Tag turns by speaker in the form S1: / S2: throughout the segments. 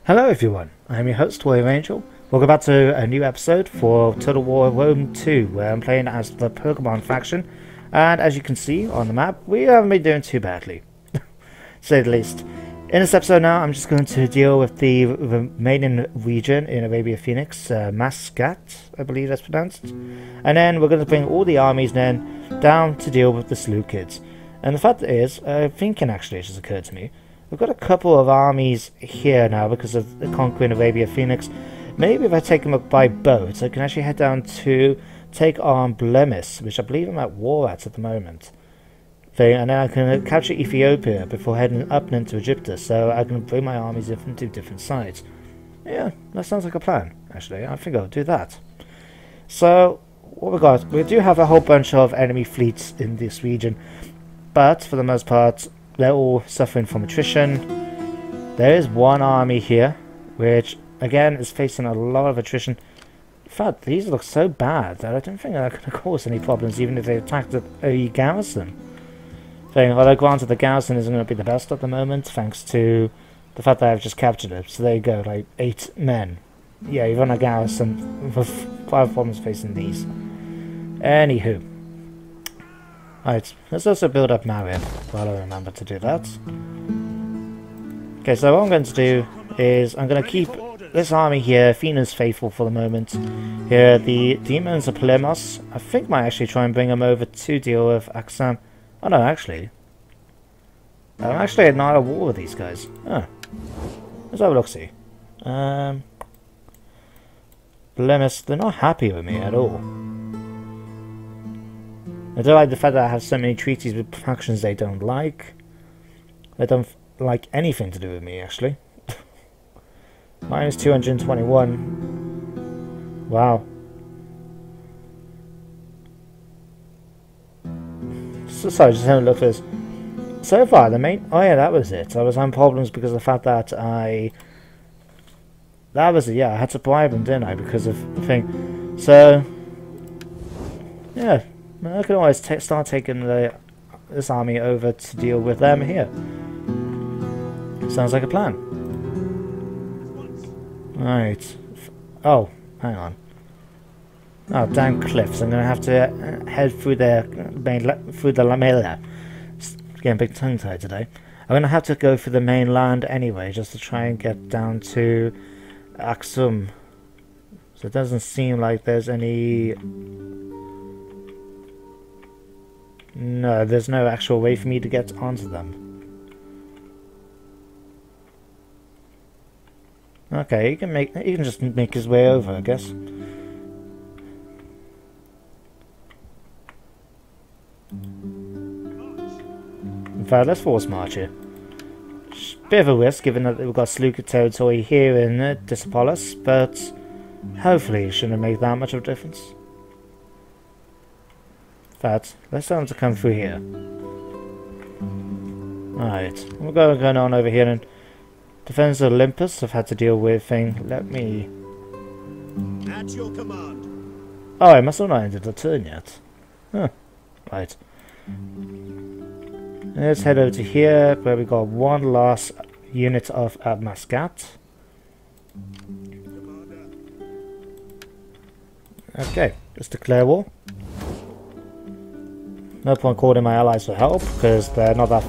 S1: Hello everyone, I'm your host Warrior Angel. Welcome back to a new episode for Total War Rome 2, where I'm playing as the Pergamon faction, and as you can see on the map, we haven't been doing too badly, to say the least. In this episode now, I'm just going to deal with the remaining region in Arabia Phoenix, Mascat, I believe that's pronounced, and then we're going to bring all the armies then down to deal with the Seleucids. And the fact is, thinking actually, it just occurred to me, we've got a couple of armies here now because of the conquering Arabia Phoenix. Maybe if I take them up by boat, I can actually head down to take on Blemis, which I believe I'm at war at the moment. And then I can capture Ethiopia before heading up into Egypt, so I can bring my armies in from two different sides. Yeah, that sounds like a plan, actually. I think I'll do that. So, what we got? We do have a whole bunch of enemy fleets in this region, but for the most part, they're all suffering from attrition. There is one army here, which again is facing a lot of attrition. In fact, these look so bad that I don't think they're going to cause any problems, even if they attack a garrison. Although granted, the garrison isn't going to be the best at the moment, thanks to the fact that I've just captured it. So there you go, like 8 men. Yeah, you've run a garrison with 5 problems facing these. Anywho. Right, let's also build up Marion, while I remember to do that. Okay, so what I'm going to do is I'm going to keep this army here, Athena's faithful for the moment. Here, the demons of Polemos. I think might actually try and bring them over to deal with Aksam. Oh no, actually. I'm actually not at war with these guys. Oh. Let's have a look-see. Polemos, they're not happy with me at all. I don't like the fact that I have so many treaties with factions they don't like. They don't like anything to do with me, actually. Minus 221. Wow. So sorry, just having a look at this. So far, the main... Oh yeah, that was it. I was having problems because of the fact that That was it, yeah. I had to bribe them, didn't I? Because of the thing. So... Yeah. I can always start taking this army over to deal with them here. Sounds like a plan. Right. Oh, hang on. Oh, damn cliffs. I'm going to have to head through the Lamela. Getting a big tongue-tied today. I'm going to have to go through the mainland anyway, just to try and get down to Aksum. So it doesn't seem like there's any... No, there's no actual way for me to get onto them. Okay, he can just make his way over, I guess. In fact, let's force march here. Bit of a risk, given that we've got Seleucid territory here in Disopolis, but hopefully it shouldn't make that much of a difference. In fact, let's tell them to come through here. Alright, we're going on over here and Defense of Olympus I've had to deal with thing. Let me...
S2: At your command.
S1: Oh, I must have not ended the turn yet. Huh. Right. Let's head over to here where we got one last unit of Mascat. Okay, let's declare war. No point calling my allies for help, because they're not that...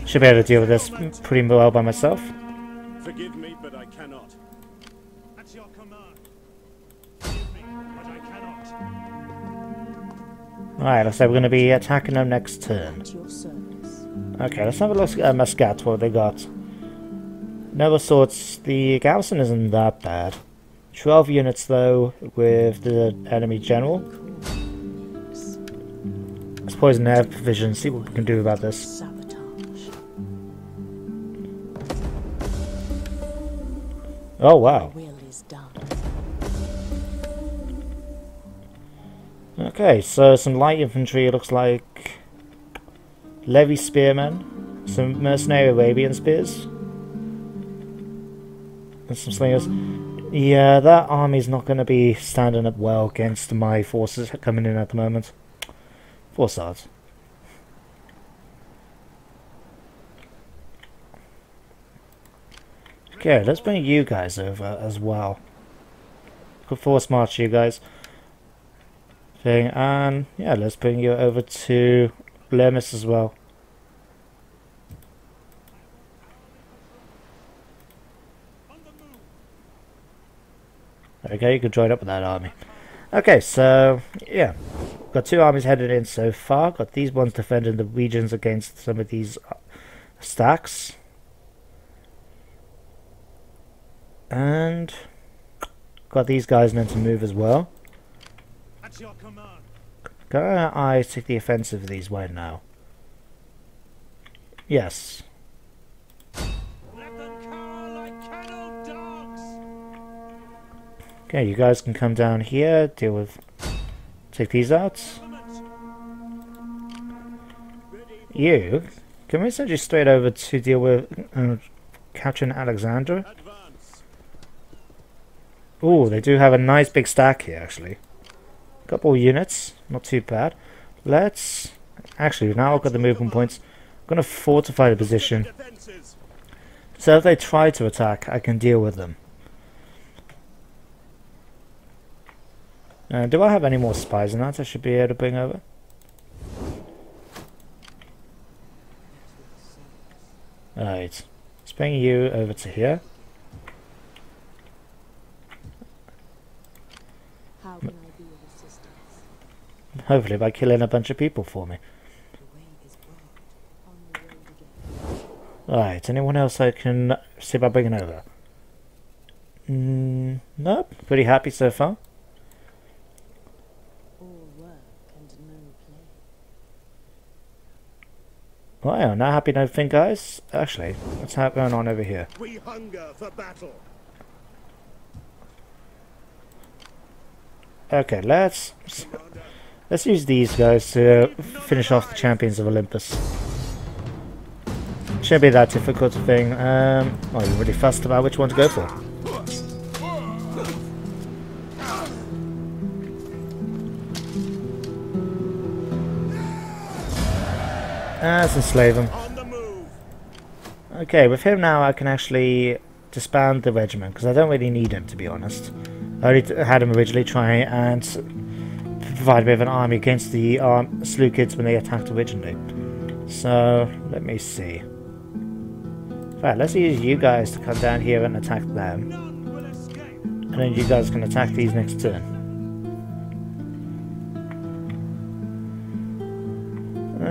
S1: Should be able to deal with this pretty well by myself.
S2: Forgive me, but I cannot. At your command. Forgive me, but I cannot.
S1: Alright, looks like we're going to be attacking them next turn. Okay, let's have a look at Mascat, what they got. Noble Swords, the garrison isn't that bad. 12 units though, with the enemy general. Let's poison their provision, see what we can do about this. Oh wow. Okay, so some light infantry, it looks like Levy spearmen, some mercenary Arabian spears, and some slingers. Yeah, that army's not going to be standing up well against my forces coming in at the moment. 4 stars. Okay, let's bring you guys over as well. Could force march you guys. Thing, and yeah, let's bring you over to Lemis as well. Okay, you can join up with that army. Okay, so yeah, got two armies headed in so far. Got these ones defending the regions against some of these stacks, and got these guys meant to move as well.
S2: At your command.
S1: Can I take the offensive of these right now? Yes.
S2: Let them cower like kennel dogs.
S1: Okay, you guys can come down here, deal with... take these out. You, can we send you straight over to deal with capturing Alexandra?
S2: Advance.
S1: Ooh, they do have a nice big stack here, actually. Couple units, not too bad. Let's... actually, now I've got the movement points. I'm going to fortify the position.
S2: Defenses.
S1: So if they try to attack, I can deal with them. Do I have any more spies in that I should be able to bring over? Alright. Let's bring you over to here.
S3: How can I be of assistance?
S1: Hopefully by killing a bunch of people for me.
S3: The way is broad. On the road again.
S1: Alright, anyone else I can see about bringing over? Nope, pretty happy so far.
S3: All work and no play.
S1: Well, not happy nothing, guys. Actually, what's going on over here?
S2: We hunger for battle.
S1: Okay, let's use these guys to finish off the champions of Olympus. Shouldn't be that difficult a thing. Well, you're really fussed about which one to go for. Let's enslave him.
S2: On the move.
S1: Okay, with him now I can actually disband the regiment, because I don't really need him, to be honest. I only had him originally try and provide a bit of an army against the Seleucids when they attacked originally. So, let me see. Right, let's use you guys to come down here and attack them.
S2: None will escape.
S1: And then you guys can attack these next turn.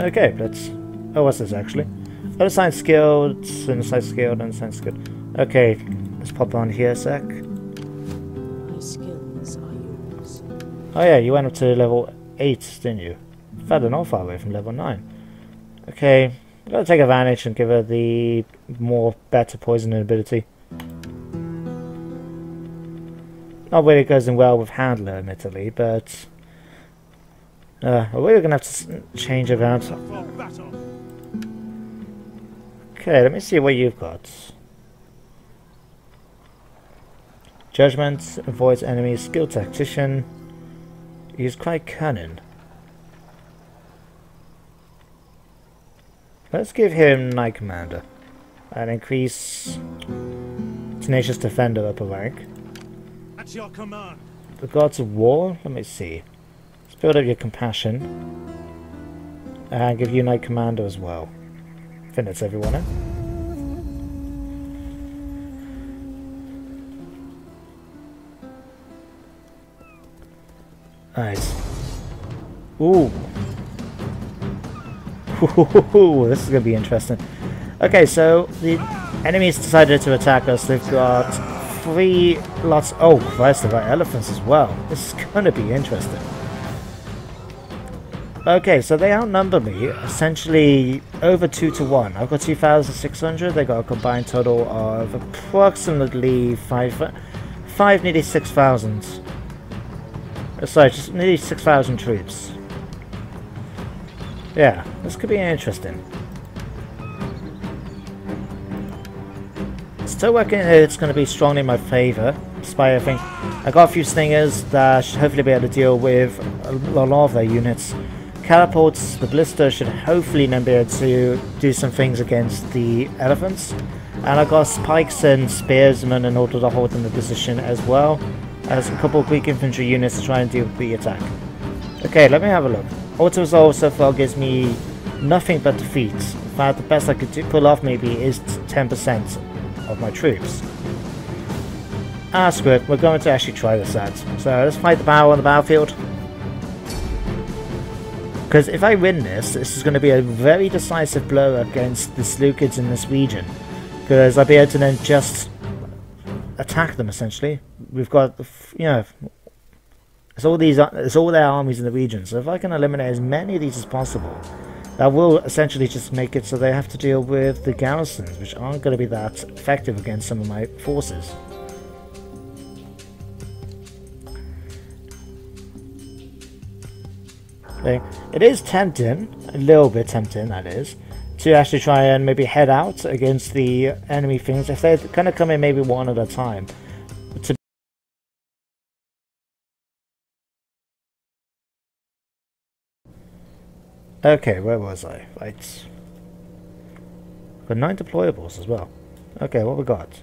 S1: Okay, let's... oh, what's this actually? Unassigned skilled, unassigned skilled, unassigned skilled. Okay, let's pop on here a sec.
S3: My skills are yours.
S1: Oh yeah, you went up to level 8, didn't you? In fact, they're not far away from level 9. Okay, I'm going to take advantage and give her the better poisoning ability. Not really goes in well with Handler, admittedly, but... we're going to have to change around.
S2: For battle.
S1: Okay, let me see what you've got. Judgment, avoids enemies, skilled tactician. He's quite cunning. Let's give him Knight Commander. And increase Tenacious Defender up a rank.
S2: At your command.
S1: The Gods of War, let me see. Let's build up your Compassion. And give you Knight Commander as well. I think that's everyone, eh? Nice. Ooh. Ooh, this is going to be interesting. Okay, so the enemies decided to attack us. They've got 3 lots. Oh, Christ, they've got elephants as well. This is going to be interesting. Okay, so they outnumber me essentially over 2 to 1. I've got 2,600. They got a combined total of approximately 5, nearly 6,000. Sorry, just nearly 6,000 troops. Yeah, this could be interesting. Still working here, it's going to be strongly in my favour, despite everything. I got a few stingers that should hopefully be able to deal with a lot of their units. Catapults, the ballista should hopefully then be able to do some things against the elephants. And I've got spikes and spearsmen in order to hold them in position, as well as a couple of Greek infantry units to try and deal with the attack. Okay, let me have a look. Auto resolve so far gives me nothing but defeats. In fact, the best I could pull off maybe is 10% of my troops. Ah, screw it. We're going to actually try this out. So let's fight the battle on the battlefield. Because if I win this, this is going to be a very decisive blow against the Seleucids in this region. Because I'll be able to then just attack them, essentially. We've got, you know, it's all their armies in the region. So if I can eliminate as many of these as possible, that will essentially just make it so they have to deal with the garrisons, which aren't going to be that effective against some of my forces. It is tempting, a little bit tempting that is, to actually try and maybe head out against the enemy things if they're going to come in maybe one at a time. Okay, where was I? Right. Got 9 deployables as well. Okay, what we got?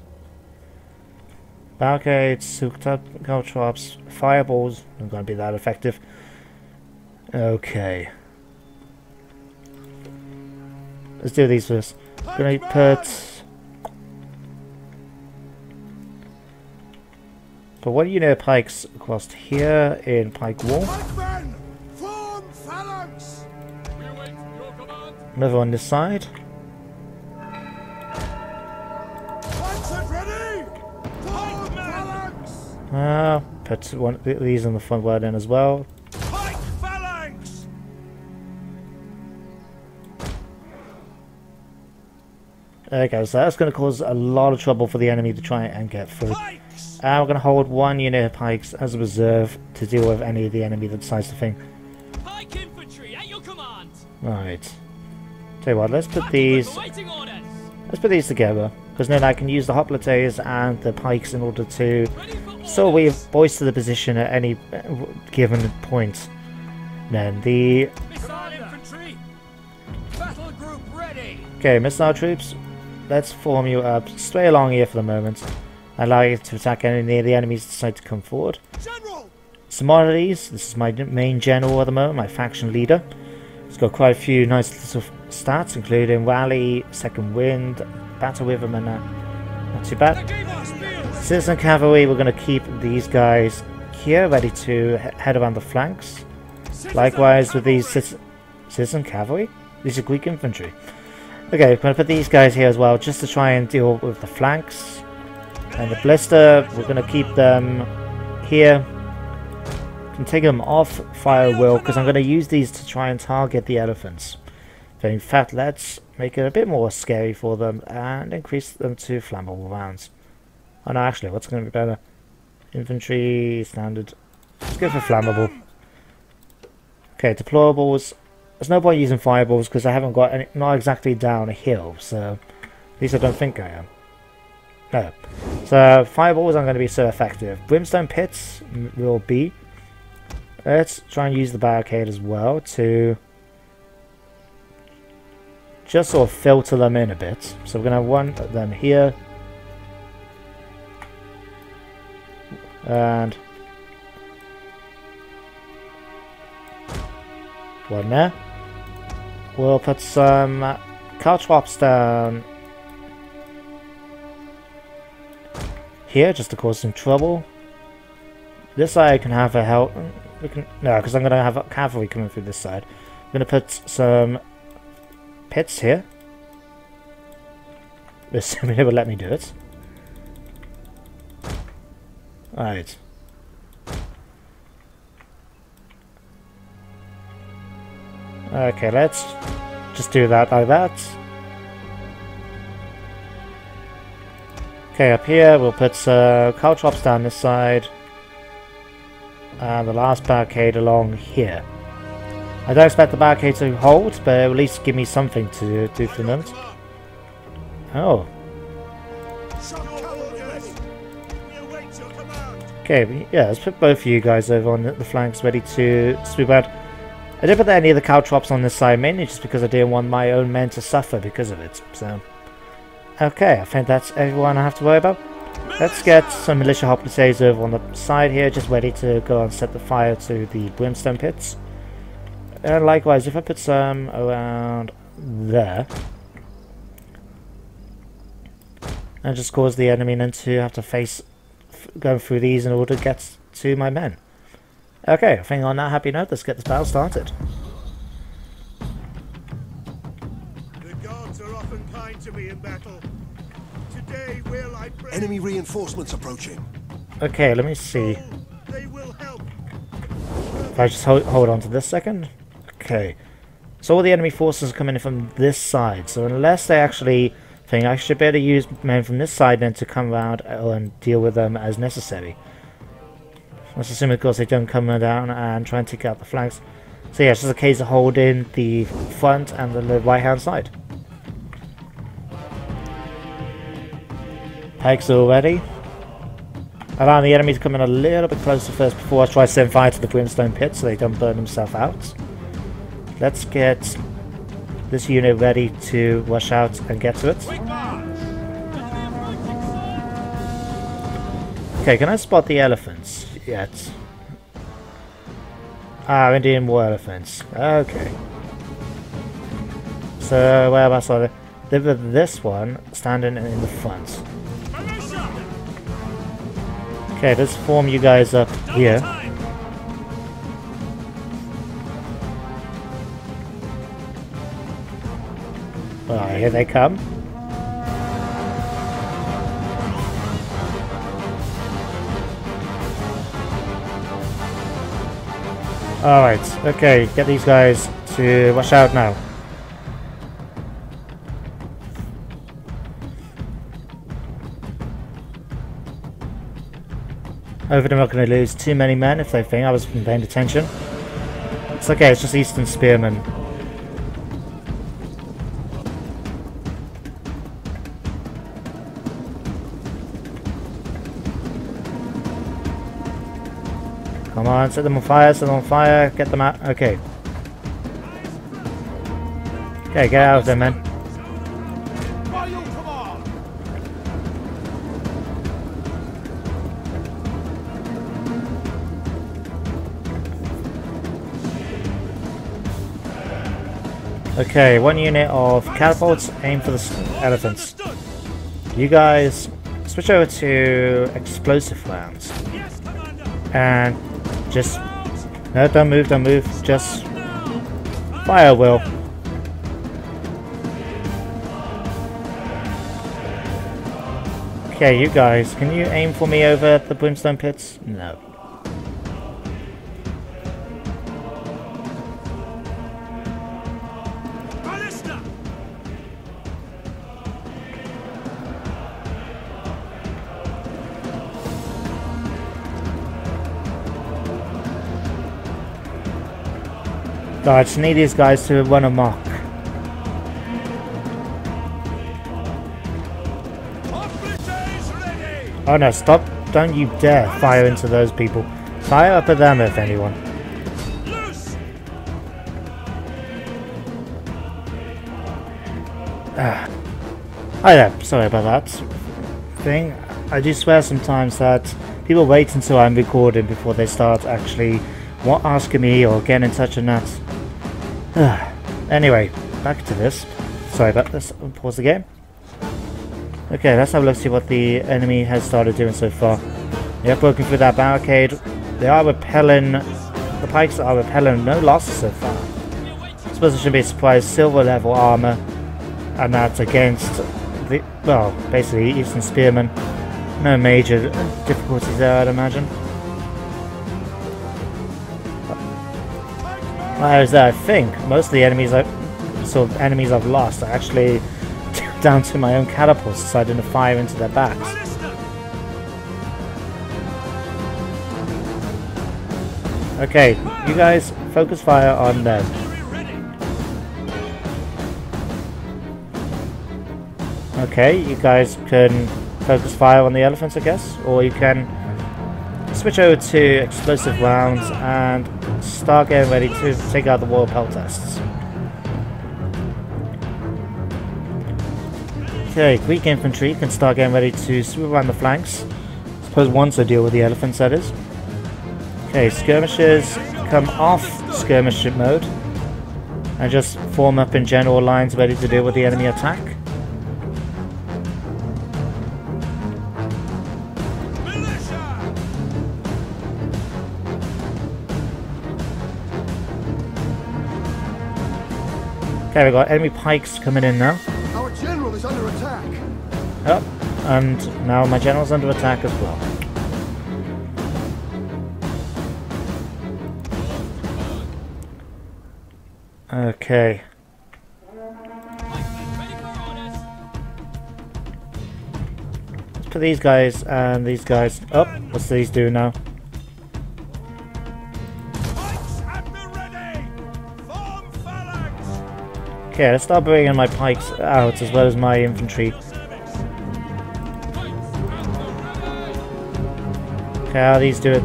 S1: Barricades, traps, fireballs, not going to be that effective. Okay. Let's do these first. Gonna put one unit of pikes across here in Pike Wall. Another on this side. Put one of these on the front wall in as well. Okay, so that's going to cause a lot of trouble for the enemy to try and get through. And we're going to hold one unit of pikes as a reserve to deal with any of the enemy that decides to think.
S4: Pike infantry at your command.
S1: Right. Tell you what, let's put these together, because then I can use the hoplites and the pikes in order to so we voice to the position at any given point. Then the okay, missile troops. Let's form you up straight along here for the moment. Allow you to attack any of the enemies that decide to come forward. Commodities. This is my main general at the moment, my faction leader. He's got quite a few nice little stats, including rally, second wind, battle with him, and not too bad. Citizen cavalry. We're going to keep these guys here, ready to head around the flanks. Likewise with these citizen cavalry. These are Greek infantry. Okay, we're going to put these guys here as well, just to try and deal with the flanks. And the blister, we're going to keep them here. Can take them off fire will, because I'm going to use these to try and target the elephants. But in fact, let's make it a bit more scary for them and increase them to flammable rounds. Oh no, actually, what's going to be better? Infantry, standard. Let's go for flammable. Okay, deployables. There's no point using fireballs because I haven't got any, not exactly down a hill, so at least I don't think I am. No. So fireballs aren't going to be so effective. Brimstone pits will be. Let's try and use the barricade as well to just sort of filter them in a bit. So we're going to have one of them here. And one there. We'll put some caltrops down here just to cause some trouble. This side can have a help. No, because I'm going to have cavalry coming through this side. I'm going to put some pits here. Assuming it will let me do it. Alright. Okay, let's just do that like that. Okay, up here we'll put caltrops down this side. And the last barricade along here. I don't expect the barricade to hold, but at least give me something to do for the moment. Oh. Okay, yeah, let's put both of you guys over on the flanks ready to swoop out. I didn't put any of the caltrops on this side, mainly just because I didn't want my own men to suffer because of it. So, Okay, I think that's everyone I have to worry about. Let's get some militia hoplites over on the side here, just ready to go and set the fire to the brimstone pits. And likewise, if I put some around there, and just cause the enemy then to have to face going through these in order to get to my men. Okay, I think on that happy note, let's get this battle started.
S2: The gods are often kind to me in battle. Today will I pray.
S5: Enemy reinforcements approaching.
S1: Okay, let me see.
S2: They will help.
S1: If I just hold on to this second. Okay. So all the enemy forces are coming in from this side. So unless they actually think I should be able to use men from this side then to come around and deal with them as necessary. Let's assume of course they don't come down and try and take out the flanks. So yeah, it's just a case of holding the front and the right hand side. Pikes are all ready. Allow the enemies coming a little bit closer first before I try to send fire to the brimstone pit so they don't burn themselves out. Let's get this unit ready to rush out and get to it. Okay, can I spot the elephants yet? Ah, Indian war elephants. Okay. So whereabouts are they? They've this one standing in the front. Okay, let's form you guys up here. Alright, here they come. Alright, okay, get these guys to rush out now. Hopefully I'm not going to lose too many men if they think I was paying attention. It's okay, it's just Eastern Spearmen. Come on, set them on fire, get them out. Okay. Okay, get out of there, men. Okay, one unit of catapults, aim for the elephants. You guys switch over to explosive rounds. And just... no, don't move, just... fire, Will. Okay, you guys, can you aim for me over at the brimstone pits? No. God, I just need these guys to run amok. Oh no, stop. Don't you dare fire into those people. Fire up at them if anyone. Hi there, sorry about that thing. I do swear sometimes that people wait until I'm recording before they start actually asking me or getting in touch and that. Anyway, back to this. Sorry about this. I'll pause the game. Okay, let's have a look, see what the enemy has started doing so far. They're broken through that barricade. They are repelling. The pikes are repelling. No losses so far. I suppose it shouldn't be a surprise. Silver level armor, and that's against the, well, basically Eastern Spearmen. No major difficulties there, I'd imagine. Whereas I think most of the enemies I've lost are actually down to my own catapults deciding to fire into their backs. Okay, you guys focus fire on them. Okay, you guys can focus fire on the elephants, I guess, or you can switch over to explosive rounds and start getting ready to take out the royal peltasts. Okay, Greek infantry can start getting ready to swoop around the flanks. I suppose once I deal with the elephants, that is. Okay, skirmishers come off skirmish mode and just form up in general lines ready to deal with the enemy attack. Okay, we got enemy pikes coming in now.
S5: Our general is under attack.
S1: Yep, and now my general's under attack as well. Okay. Let's put these guys and these guys up. What's these do now? Okay, let's start bringing my pikes out as well as my infantry. Okay, how these do it?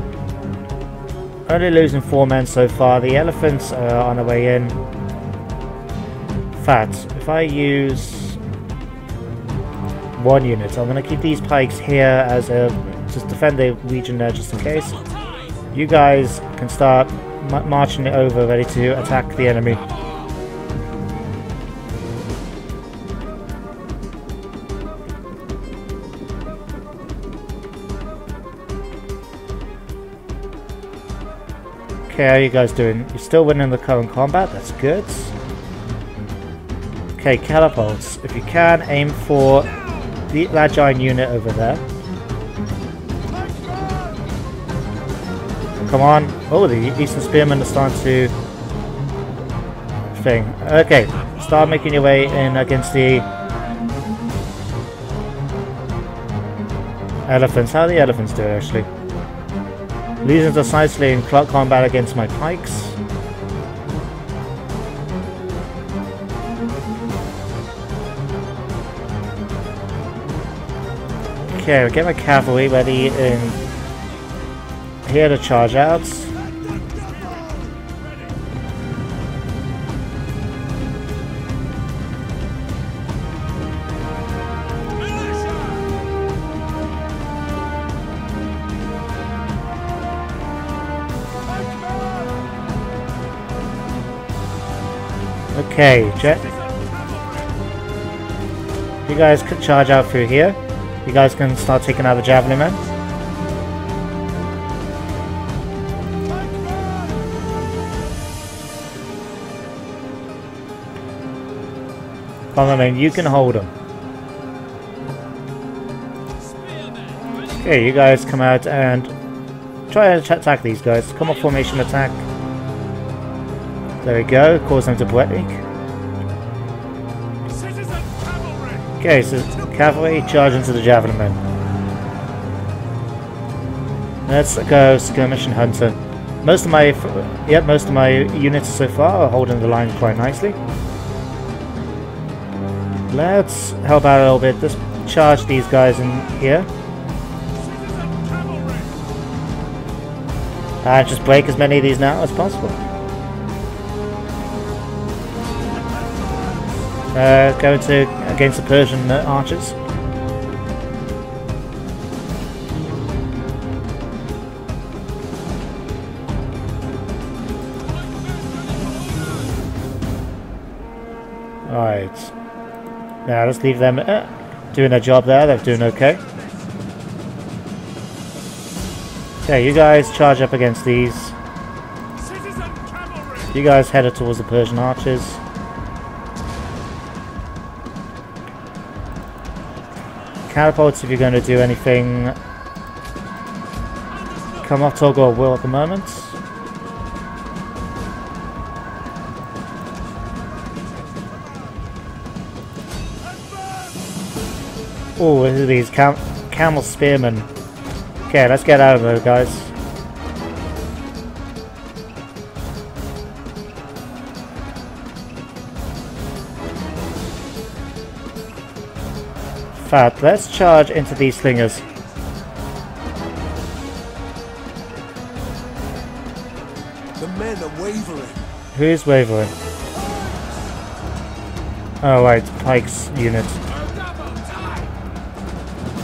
S1: Only losing 4 men so far. The elephants are on their way in. In fact, if I use 1 unit, I'm going to keep these pikes here as a just defend the region there just in case. You guys can start marching it over, ready to attack the enemy. Okay, how are you guys doing? You're still winning the current combat, that's good. Okay, catapults. If you can, aim for that giant unit over there. Come on. Oh, the Eastern Spearmen are starting to... thing. Okay, start making your way in against the... elephants. How are the elephants doing, actually? Losing decisively in combat against my pikes. Okay, we'll get my cavalry ready in here to charge out. Okay, Jet. You guys could charge out through here. You guys can start taking out the javelin men. Come on, man, you can hold them. Okay, you guys come out and try to attack these guys. Come off formation attack. There we go, cause them to break. Okay, so cavalry charge into the javelin men. Let's go skirmish and hunter. Most of my units so far are holding the line quite nicely. Let's help out a little bit. Let's charge these guys in here. And just break as many of these now as possible. Going to against the Persian archers. Alright. Now let's leave them doing their job there. They're doing okay. Okay, you guys charge up against these. You guys headed towards the Persian archers. Catapults, if you're going to do anything, come off toggle will at the moment. Oh, look at these camel spearmen. Okay, let's get out of there, guys. In fact, let's charge into these slingers.
S5: The men are wavering.
S1: Who's wavering? Oh right, Pike's unit.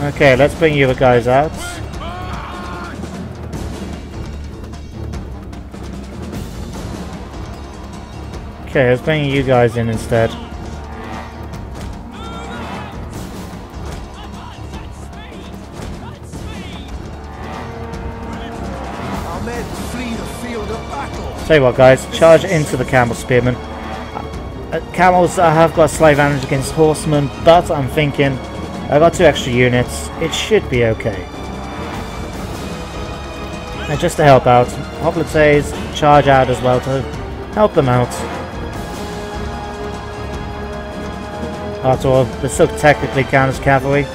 S1: Okay, let's bring you guys out. Okay, let's bring you guys in instead.
S5: Our men flee the field of battle.
S1: Tell you what, guys, charge into the camel spearmen. Camels have got slight advantage against horsemen, but I'm thinking I got 2 extra units. It should be okay. And just to help out, hoplites charge out as well to help them out. After all, they still technically count as cavalry.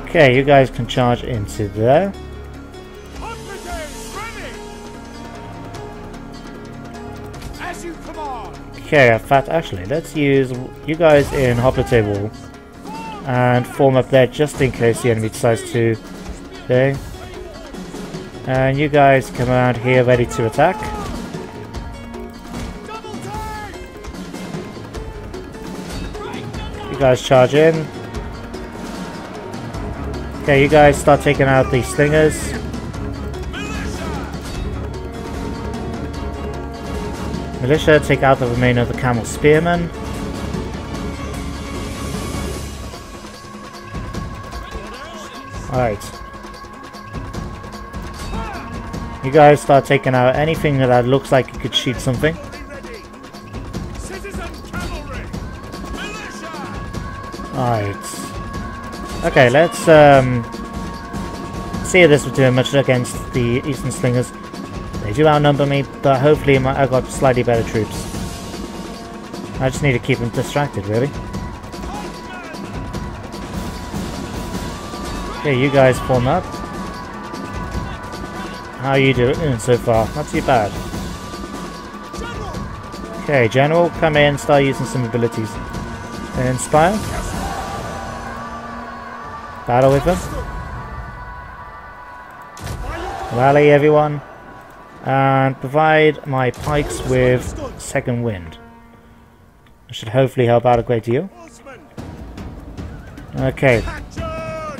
S1: Okay, you guys can charge into there.
S2: As you command.
S1: Okay, in fact, actually, let's use you guys in hoplite wall and form up there just in case the enemy decides to. Okay. And you guys come around here ready to attack. You guys charge in. Okay, you guys start taking out these slingers. Militia, take out the remainder of the camel spearmen. Alright. You guys start taking out anything that looks like it could shoot something. Alright. Okay, let's see if this was doing much against the Eastern Slingers. They do outnumber me, but hopefully I've got slightly better troops. I just need to keep them distracted, really. Okay, you guys form up. How are you doing so far? Not too bad. Okay, General, come in, start using some abilities. Inspire. Battle with them. Rally everyone. And provide my pikes with second wind. That should hopefully help out a great deal. Okay.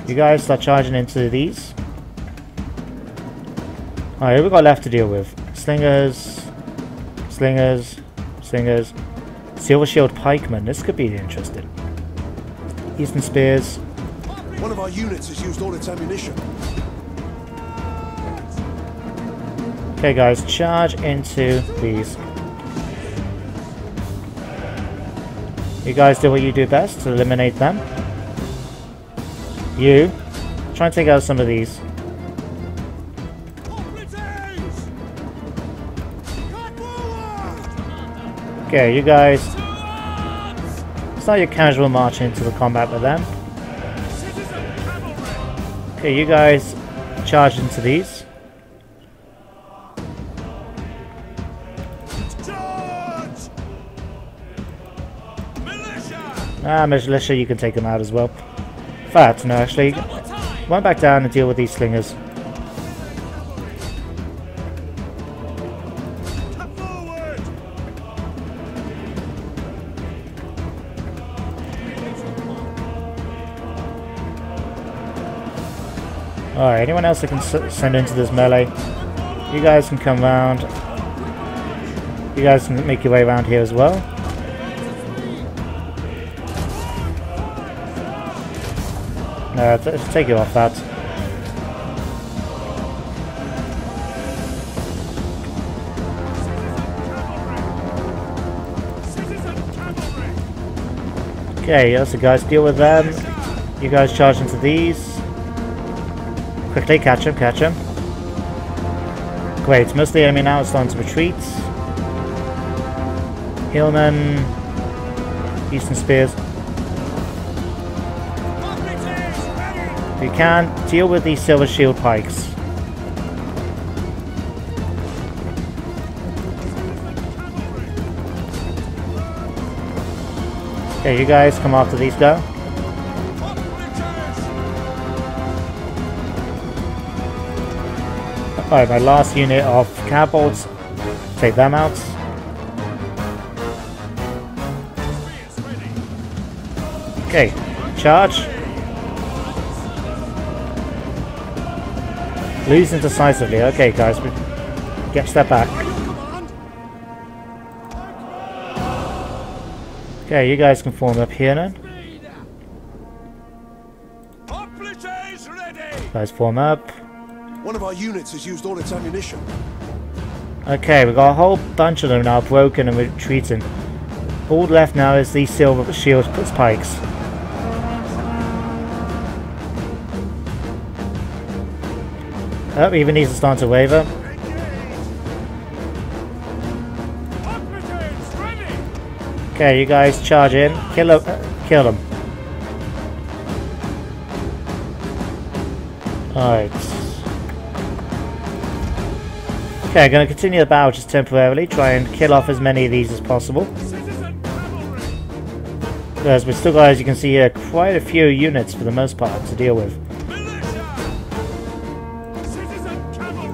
S1: You guys start charging into these. Alright, who we got left to deal with? Slingers. Slingers. Slingers. Silver Shield Pikemen. This could be interesting. Eastern Spears.
S5: One of our units has used all its ammunition.
S1: Okay guys, charge into these. You guys do what you do best to eliminate them. You, try and take out some of these. Okay, you guys start your casual march into the combat with them. Okay, you guys charge into these. Militia, you can take them out as well. In fact, no, actually, run back down and deal with these slingers. Alright, anyone else that can send into this melee? You guys can come round. You guys can make your way around here as well. No, let's take you off that. Okay, that's the guys. Deal with them. You guys charge into these. Quickly, catch him, catch him. Great, most of the enemy now is starting to retreat. Hillmen, Eastern Spears. If you can, deal with these Silver Shield Pikes. Okay, you guys come after these go. Alright, my last unit of catapults Take them out. Okay, charge. Losing decisively. Okay, guys, we get step back. Okay, you guys can form up here now. Guys, form up.
S5: One of our units has used all its ammunition.
S1: Okay, we got a whole bunch of them now broken and retreating. All left now is these silver shield pikes. Oh, even these are starting to waver. Okay, you guys charge in. Kill them. Alright. Okay, I'm going to continue the battle just temporarily. Try and kill off as many of these as possible. Because we've still got, as you can see here, quite a few units for the most part to deal with.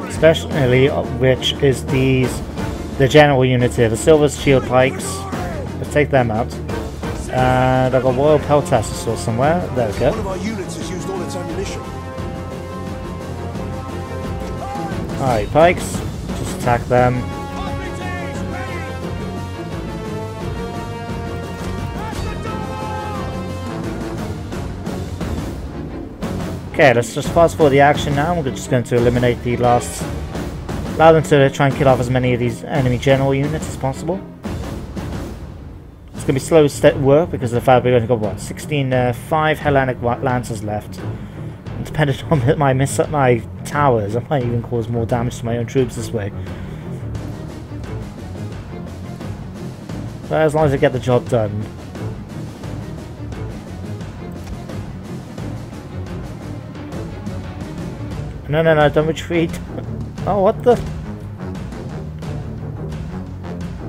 S1: Especially which is the general units here, the silver shield pikes. Let's take them out. And I've got Royal Peltasaur somewhere. There we go.
S5: One of our units has used all its ammunition.
S1: Alright, pikes. Just attack them. Okay, let's just fast forward the action now. We're just going to eliminate the last... Allow them to try and kill off as many of these enemy general units as possible. It's going to be slow step work because of the fact we've only got, what, 5 Hellenic Lancers left. And depending on my towers, I might even cause more damage to my own troops this way. But as long as I get the job done. No, don't retreat. Oh, what the?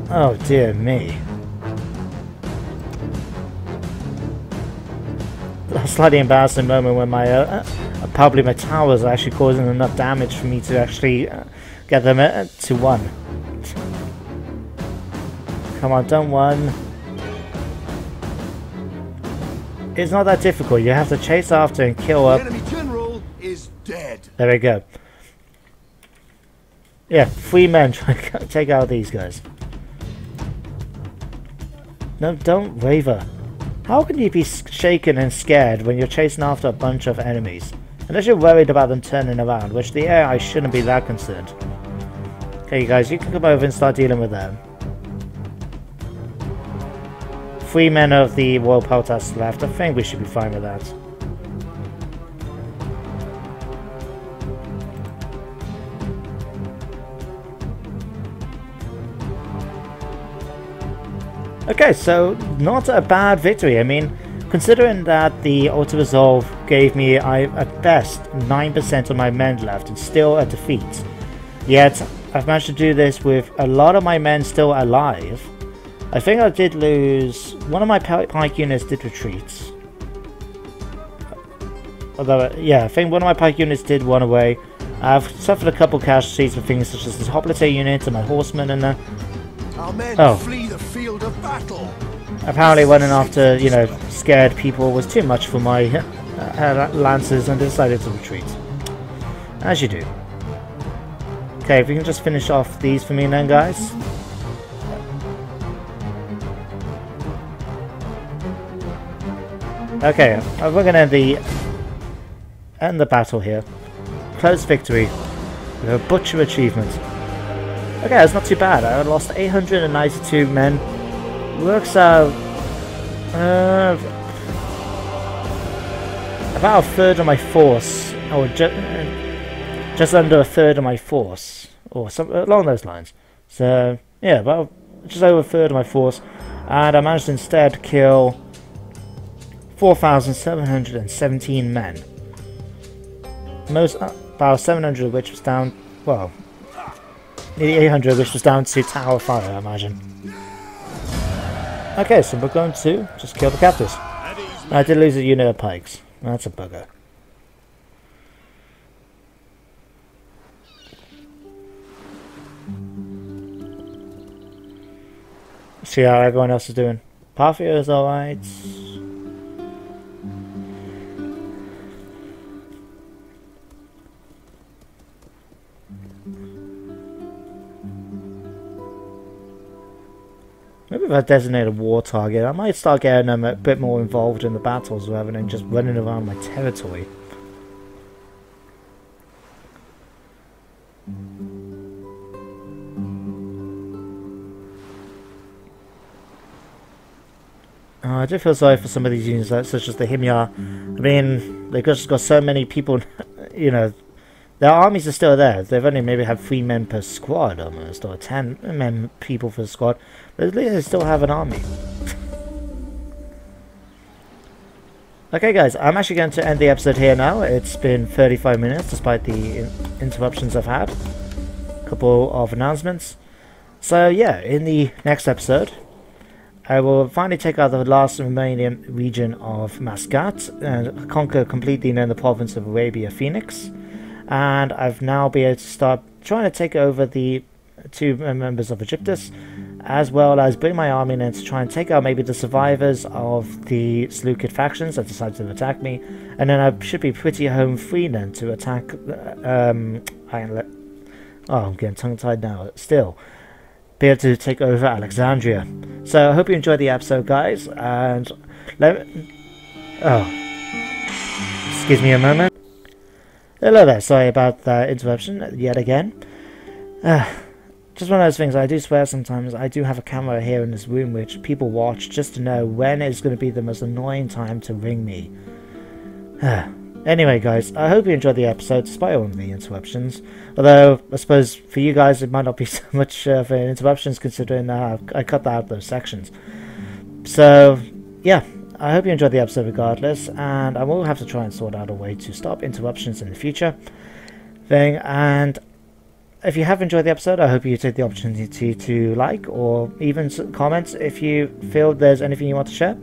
S1: Oh, dear me. A slightly embarrassing moment when probably my towers are actually causing enough damage for me to actually get them to 1. Come on, don't 1. It's not that difficult. You have to chase after and kill up.
S5: The enemy general is dead.
S1: There we go. Yeah, 3 men try to take out these guys. No, don't waver. How can you be shaken and scared when you're chasing after a bunch of enemies? Unless you're worried about them turning around, which the AI shouldn't be that concerned. Okay, you guys, you can come over and start dealing with them. 3 men of the Royal Peltas left. I think we should be fine with that. Okay, so not a bad victory. I mean, considering that the auto-resolve gave me, at best, 9% of my men left and still a defeat. Yet, I've managed to do this with a lot of my men still alive. I think I did lose... One of my pike units did retreat. Although, yeah, I think one of my pike units did run away. I've suffered a couple casualties for things such as this hoplite unit and my horsemen and the...
S5: Our men flee the field of battle.
S1: Apparently running after, you know, scared people was too much for my lancers and decided to retreat. As you do. Okay, if we can just finish off these for me then, guys. Okay, we're going to end the battle here. Close victory. With a butcher achievement. Okay, that's not too bad. I lost 892 men. Works out about a third of my force, or just under a third of my force, or something along those lines. So yeah, about just over a third of my force, and I managed to instead kill 4,717 men. Most about 700 of which was down, well, nearly 800 which was down to tower fire, I imagine. Okay, so we're going to just kill the captives. I did lose a unit of pikes. That's a bugger. See how everyone else is doing. Parfia is alright. Maybe if I designate a war target, I might start getting them a bit more involved in the battles rather than just running around my territory. I do feel sorry for some of these units, such as the Himyar. I mean, they've just got so many people, you know, their armies are still there. They've only maybe had 3 men per squad almost, or 10 men people per squad, but at least they still have an army. Okay guys, I'm actually going to end the episode here now. It's been 35 minutes despite the interruptions I've had. A couple of announcements. So yeah, in the next episode, I will finally take out the last remaining region of Mascat and conquer completely in the province of Arabia Phoenix. And I've now been able to start trying to take over the 2 members of Egyptus, as well as bring my army in to try and take out maybe the survivors of the Seleucid factions that decided to attack me. And then I should be pretty home free then to attack, I'm getting tongue-tied now, still. Be able to take over Alexandria. So I hope you enjoyed the episode, guys, and excuse me a moment. Hello there, sorry about that interruption yet again. Just one of those things, I do swear sometimes. I do have a camera here in this room which people watch just to know when is going to be the most annoying time to ring me. Anyway guys, I hope you enjoyed the episode despite all of the interruptions. Although, I suppose for you guys it might not be so much of an interruptions considering I cut out those sections. So, yeah, I hope you enjoyed the episode regardless, and I will have to try and sort out a way to stop interruptions in the future. And if you have enjoyed the episode, I hope you take the opportunity to like or even comment if you feel there's anything you want to share.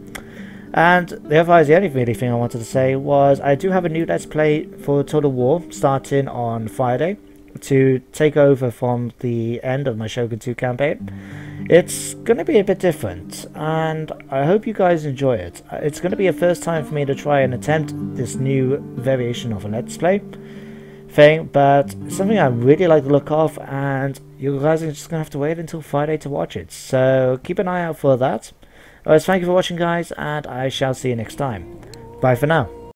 S1: And the only really thing I wanted to say was I do have a new Let's Play for Total War starting on Friday to take over from the end of my Shogun 2 campaign. It's going to be a bit different, and I hope you guys enjoy it. It's going to be a first time for me to try and attempt this new variation of a Let's Play thing, but something I really like the look of, and you guys are just going to have to wait until Friday to watch it. So keep an eye out for that. Otherwise, thank you for watching, guys, and I shall see you next time. Bye for now.